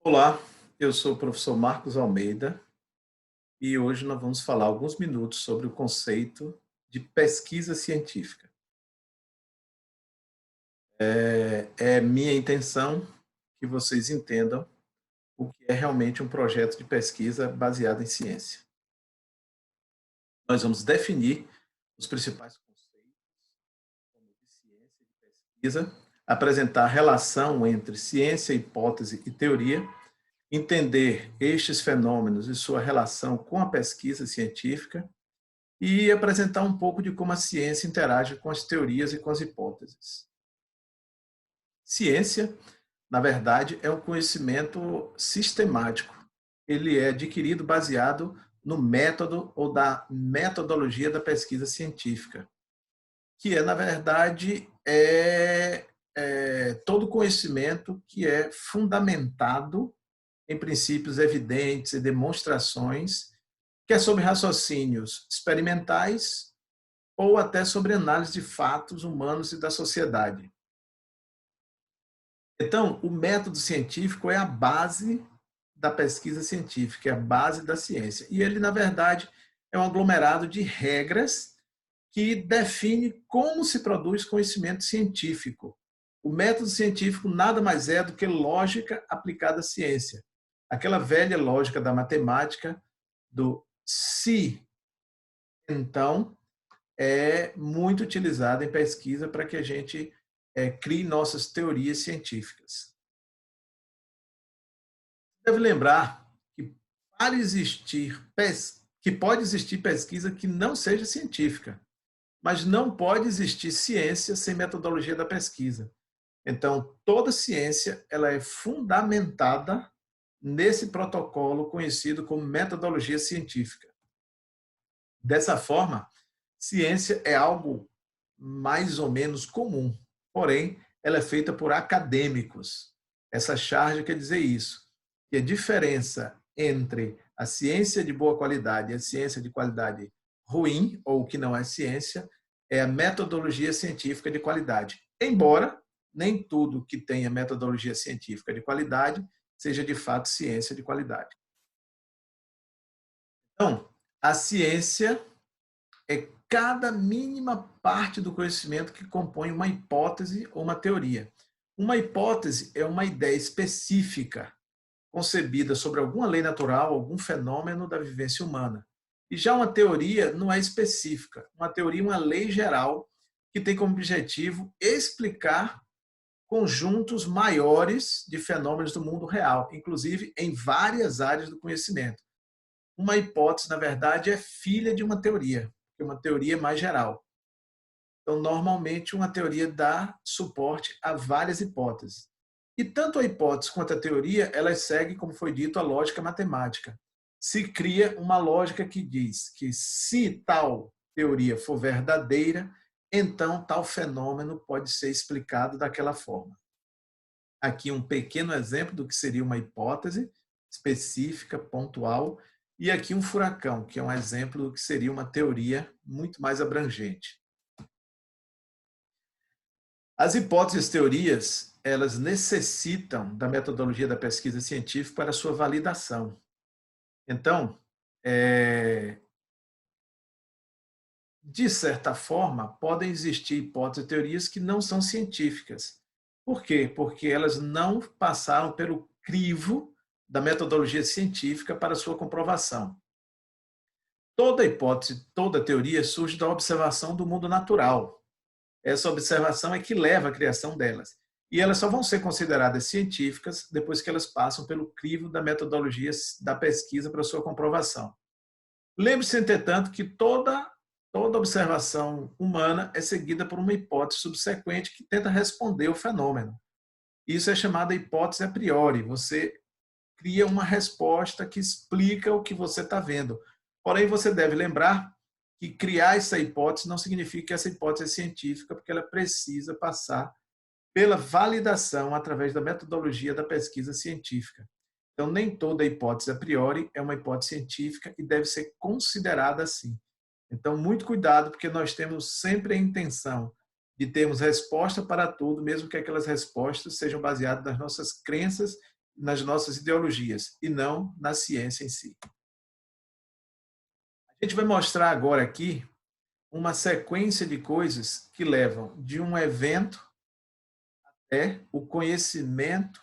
Olá, eu sou o professor Marcos Almeida e hoje nós vamos falar alguns minutos sobre o conceito de pesquisa científica. É minha intenção que vocês entendam o que é realmente um projeto de pesquisa baseado em ciência. Nós vamos definir os principais conceitos como de ciência e de pesquisa, apresentar a relação entre ciência, hipótese e teoria, entender estes fenômenos e sua relação com a pesquisa científica e apresentar um pouco de como a ciência interage com as teorias e com as hipóteses. Ciência, na verdade, é um conhecimento sistemático. Ele é adquirido baseado no método ou da metodologia da pesquisa científica, que na verdade, todo conhecimento que é fundamentado em princípios evidentes e demonstrações, que é sobre raciocínios experimentais ou até sobre análise de fatos humanos e da sociedade. Então, o método científico é a base da pesquisa científica, é a base da ciência. E ele, na verdade, é um aglomerado de regras que define como se produz conhecimento científico. O método científico nada mais é do que lógica aplicada à ciência. Aquela velha lógica da matemática do se, então, é muito utilizada em pesquisa para que a gente crie nossas teorias científicas. Deve lembrar que para existir que pode existir pesquisa que não seja científica, mas não pode existir ciência sem metodologia da pesquisa. Então, toda ciência ela é fundamentada nesse protocolo conhecido como metodologia científica. Dessa forma, ciência é algo mais ou menos comum, porém, ela é feita por acadêmicos. Essa charge quer dizer isso, que a diferença entre a ciência de boa qualidade e a ciência de qualidade ruim, ou que não é ciência, é a metodologia científica de qualidade. Embora nem tudo que tenha metodologia científica de qualidade seja de fato ciência de qualidade. Então, a ciência é cada mínima parte do conhecimento que compõe uma hipótese ou uma teoria. Uma hipótese é uma ideia específica, concebida sobre alguma lei natural, algum fenômeno da vivência humana. E já uma teoria não é específica. Uma teoria é uma lei geral que tem como objetivo explicar conjuntos maiores de fenômenos do mundo real, inclusive em várias áreas do conhecimento. Uma hipótese, na verdade, é filha de uma teoria, porque uma teoria é mais geral. Então, normalmente, uma teoria dá suporte a várias hipóteses. E tanto a hipótese quanto a teoria, elas seguem, como foi dito, a lógica matemática. Se cria uma lógica que diz que se tal teoria for verdadeira, então tal fenômeno pode ser explicado daquela forma. Aqui um pequeno exemplo do que seria uma hipótese específica, pontual, e aqui um furacão, que é um exemplo do que seria uma teoria muito mais abrangente. As hipóteses e teorias, elas necessitam da metodologia da pesquisa científica para sua validação. Então, de certa forma, podem existir hipóteses e teorias que não são científicas. Por quê? Porque elas não passaram pelo crivo da metodologia científica para sua comprovação. Toda hipótese, toda teoria surge da observação do mundo natural. Essa observação é que leva à criação delas. E elas só vão ser consideradas científicas depois que elas passam pelo crivo da metodologia da pesquisa para sua comprovação. Lembre-se, entretanto, que toda observação humana é seguida por uma hipótese subsequente que tenta responder o fenômeno. Isso é chamada hipótese a priori. Você cria uma resposta que explica o que você está vendo. Porém, você deve lembrar que criar essa hipótese não significa que essa hipótese é científica, porque ela precisa passar pela validação através da metodologia da pesquisa científica. Então, nem toda hipótese a priori é uma hipótese científica e deve ser considerada assim. Então, muito cuidado, porque nós temos sempre a intenção de termos resposta para tudo, mesmo que aquelas respostas sejam baseadas nas nossas crenças nas nossas ideologias e não na ciência em si. A gente vai mostrar agora aqui uma sequência de coisas que levam de um evento até o conhecimento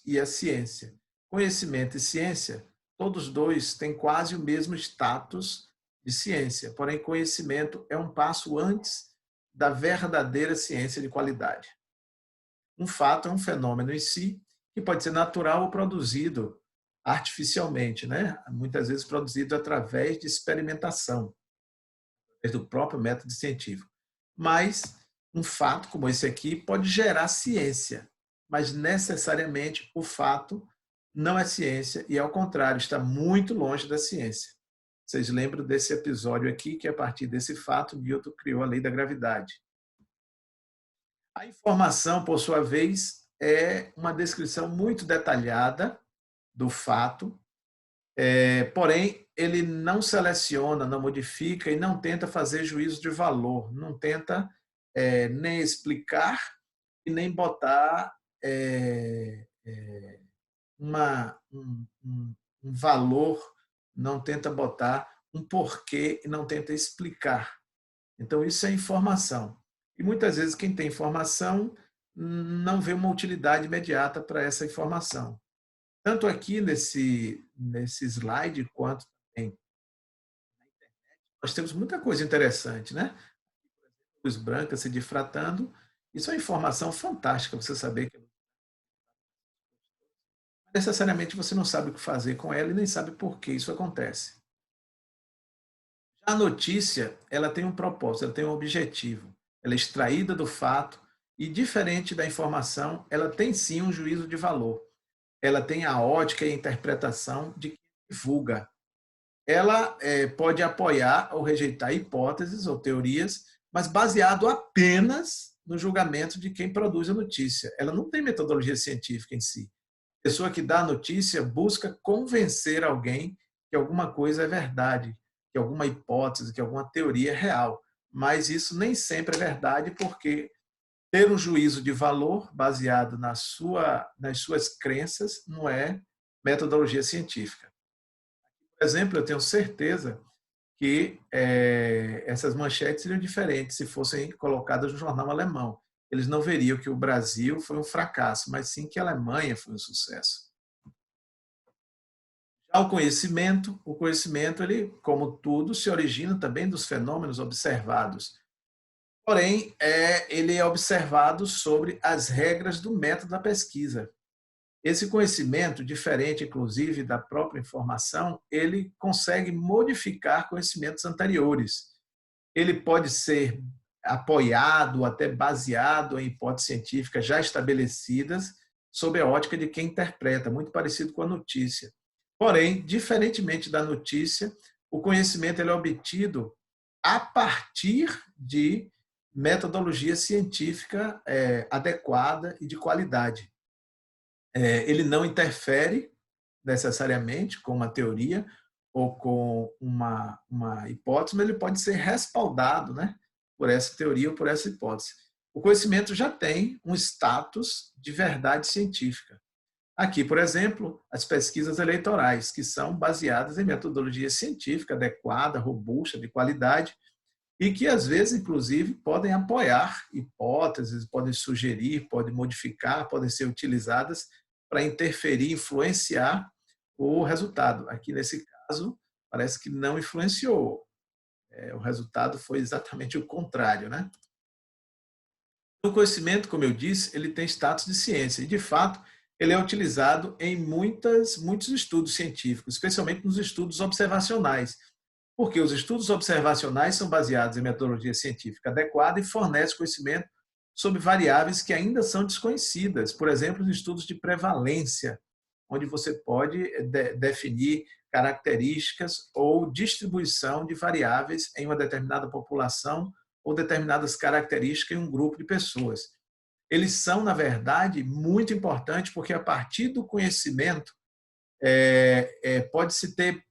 e a ciência. Conhecimento e ciência, todos dois têm quase o mesmo status de ciência, porém conhecimento é um passo antes da verdadeira ciência de qualidade. Um fato é um fenômeno em si, que pode ser natural ou produzido artificialmente, né? Muitas vezes produzido através de experimentação, do próprio método científico. Mas um fato como esse aqui pode gerar ciência, mas necessariamente o fato não é ciência e, ao contrário, está muito longe da ciência. Vocês lembram desse episódio aqui, que a partir desse fato, Newton criou a lei da gravidade. A informação, por sua vez, é uma descrição muito detalhada do fato, porém, ele não seleciona, não modifica e não tenta fazer juízo de valor, não tenta nem explicar e nem botar um valor, não tenta botar um porquê e não tenta explicar. Então, isso é informação. E muitas vezes quem tem informação não vê uma utilidade imediata para essa informação. Tanto aqui nesse slide, quanto também na internet, nós temos muita coisa interessante, né? Luz branca se difratando, isso é uma informação fantástica, você saber que necessariamente você não sabe o que fazer com ela e nem sabe por que isso acontece. Já a notícia, ela tem um propósito, ela tem um objetivo. Ela é extraída do fato e, diferente da informação, ela tem sim um juízo de valor. Ela tem a ótica e a interpretação de quem divulga. Ela pode apoiar ou rejeitar hipóteses ou teorias, mas baseado apenas no julgamento de quem produz a notícia. Ela não tem metodologia científica em si. A pessoa que dá a notícia busca convencer alguém que alguma coisa é verdade, que alguma hipótese, que alguma teoria é real. Mas isso nem sempre é verdade, porque ter um juízo de valor baseado nas suas crenças não é metodologia científica. Por exemplo, eu tenho certeza que essas manchetes seriam diferentes se fossem colocadas no jornal alemão. Eles não veriam que o Brasil foi um fracasso, mas sim que a Alemanha foi um sucesso. Já o conhecimento, ele, como tudo, se origina também dos fenômenos observados. Porém, ele é observado sobre as regras do método da pesquisa. Esse conhecimento, diferente, inclusive, da própria informação, ele consegue modificar conhecimentos anteriores. Ele pode ser apoiado, até baseado em hipóteses científicas já estabelecidas, sob a ótica de quem interpreta, muito parecido com a notícia. Porém, diferentemente da notícia, o conhecimento ele é obtido a partir de metodologia científica adequada e de qualidade. Ele não interfere necessariamente com uma teoria ou com uma hipótese, mas ele pode ser respaldado, né, por essa teoria ou por essa hipótese. O conhecimento já tem um status de verdade científica. Aqui, por exemplo, as pesquisas eleitorais, que são baseadas em metodologia científica adequada, robusta, de qualidade, e que, às vezes, inclusive, podem apoiar hipóteses, podem sugerir, podem modificar, podem ser utilizadas para interferir, influenciar o resultado. Aqui, nesse caso, parece que não influenciou. O resultado foi exatamente o contrário, né? O conhecimento, como eu disse, ele tem status de ciência e, de fato, ele é utilizado em muitos estudos científicos, especialmente nos estudos observacionais, porque os estudos observacionais são baseados em metodologia científica adequada e fornecem conhecimento sobre variáveis que ainda são desconhecidas. Por exemplo, os estudos de prevalência, onde você pode definir características ou distribuição de variáveis em uma determinada população ou determinadas características em um grupo de pessoas. Eles são, na verdade, muito importantes porque, a partir do conhecimento, pode-se ter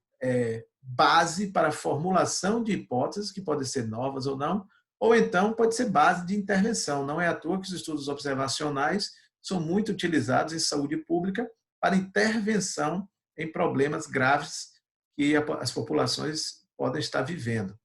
base para a formulação de hipóteses, que podem ser novas ou então pode ser base de intervenção. Não é à toa que os estudos observacionais são muito utilizados em saúde pública para intervenção em problemas graves que as populações podem estar vivendo.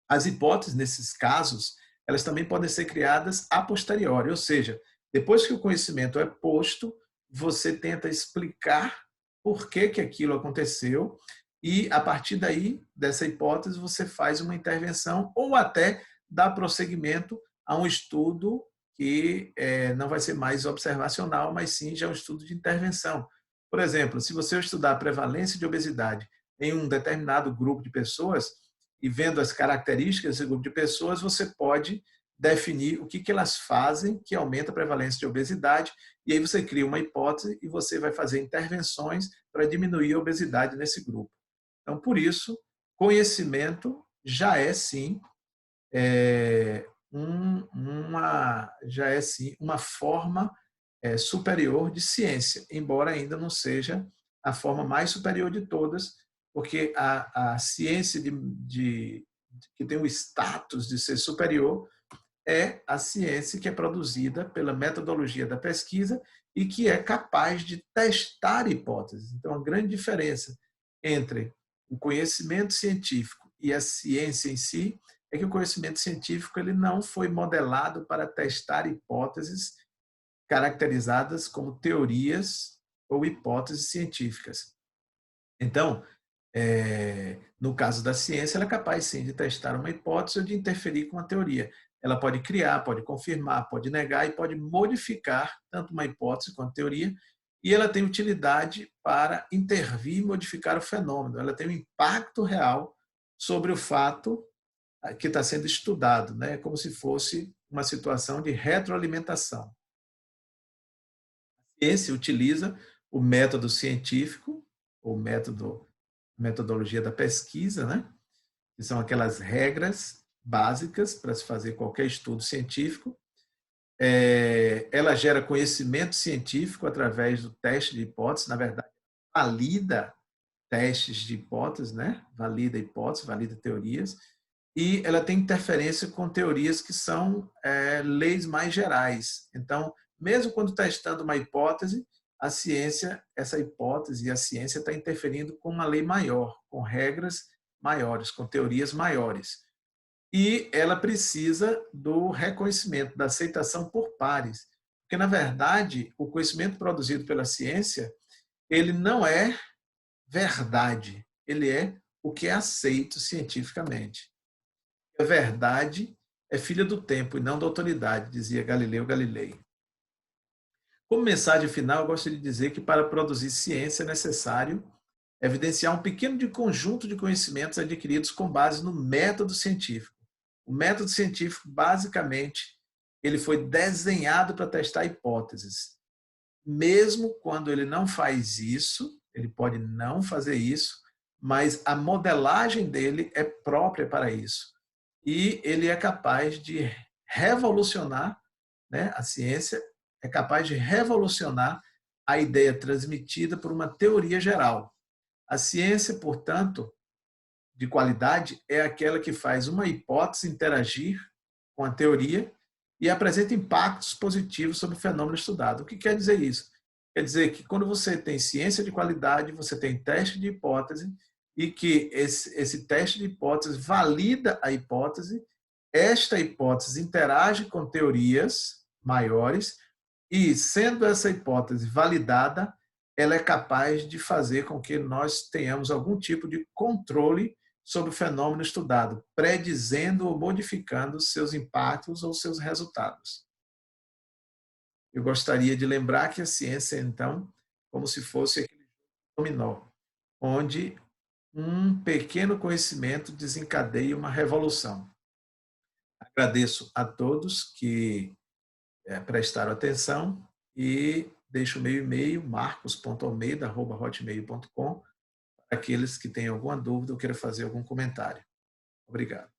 As hipóteses, nesses casos, elas também podem ser criadas a posteriori, ou seja, depois que o conhecimento é posto, você tenta explicar por que que aquilo aconteceu e, a partir daí, dessa hipótese, você faz uma intervenção ou até dá prosseguimento a um estudo que não vai ser mais observacional, mas sim já um estudo de intervenção. Por exemplo, se você estudar a prevalência de obesidade em um determinado grupo de pessoas, e vendo as características desse grupo de pessoas, você pode definir o que elas fazem que aumenta a prevalência de obesidade, e aí você cria uma hipótese e você vai fazer intervenções para diminuir a obesidade nesse grupo. Então, por isso, conhecimento já é sim uma forma superior de ciência, embora ainda não seja a forma mais superior de todas, porque a ciência que tem o status de ser superior é a ciência que é produzida pela metodologia da pesquisa e que é capaz de testar hipóteses. Então, a grande diferença entre o conhecimento científico e a ciência em si é que o conhecimento científico ele não foi modelado para testar hipóteses caracterizadas como teorias ou hipóteses científicas. Então, no caso da ciência, ela é capaz sim de testar uma hipótese ou de interferir com a teoria. Ela pode criar, pode confirmar, pode negar e pode modificar tanto uma hipótese quanto a teoria, e ela tem utilidade para intervir e modificar o fenômeno. Ela tem um impacto real sobre o fato que está sendo estudado, né? Como se fosse uma situação de retroalimentação. A ciência utiliza o método científico, ou metodologia da pesquisa, né? Que são aquelas regras básicas para se fazer qualquer estudo científico. Ela gera conhecimento científico através do teste de hipótese, na verdade, valida testes de hipóteses, né? Valida hipóteses, valida teorias, e ela tem interferência com teorias que são leis mais gerais. Então, mesmo quando testando uma hipótese, a ciência, essa hipótese e a ciência está interferindo com uma lei maior, com regras maiores, com teorias maiores. E ela precisa do reconhecimento, da aceitação por pares. Porque, na verdade, o conhecimento produzido pela ciência, ele não é verdade, ele é o que é aceito cientificamente. A verdade é filha do tempo e não da autoridade, dizia Galileu Galilei. Como mensagem final, eu gostaria de dizer que para produzir ciência é necessário evidenciar um pequeno conjunto de conhecimentos adquiridos com base no método científico. O método científico, basicamente, ele foi desenhado para testar hipóteses. Mesmo quando ele não faz isso, ele pode não fazer isso, mas a modelagem dele é própria para isso. E ele é capaz de revolucionar, né? A ciência é capaz de revolucionar a ideia transmitida por uma teoria geral. A ciência, portanto, de qualidade é aquela que faz uma hipótese interagir com a teoria e apresenta impactos positivos sobre o fenômeno estudado. O que quer dizer isso? Quer dizer que quando você tem ciência de qualidade, você tem teste de hipótese e que esse teste de hipótese valida a hipótese, esta hipótese interage com teorias maiores e, sendo essa hipótese validada, ela é capaz de fazer com que nós tenhamos algum tipo de controle sobre o fenômeno estudado, predizendo ou modificando seus impactos ou seus resultados. Eu gostaria de lembrar que a ciência, então, como se fosse aquele dominó, onde um pequeno conhecimento desencadeia uma revolução. Agradeço a todos que prestaram atenção e deixo o meu e-mail, marcos.almeida@hotmail.com, para aqueles que têm alguma dúvida ou queiram fazer algum comentário. Obrigado.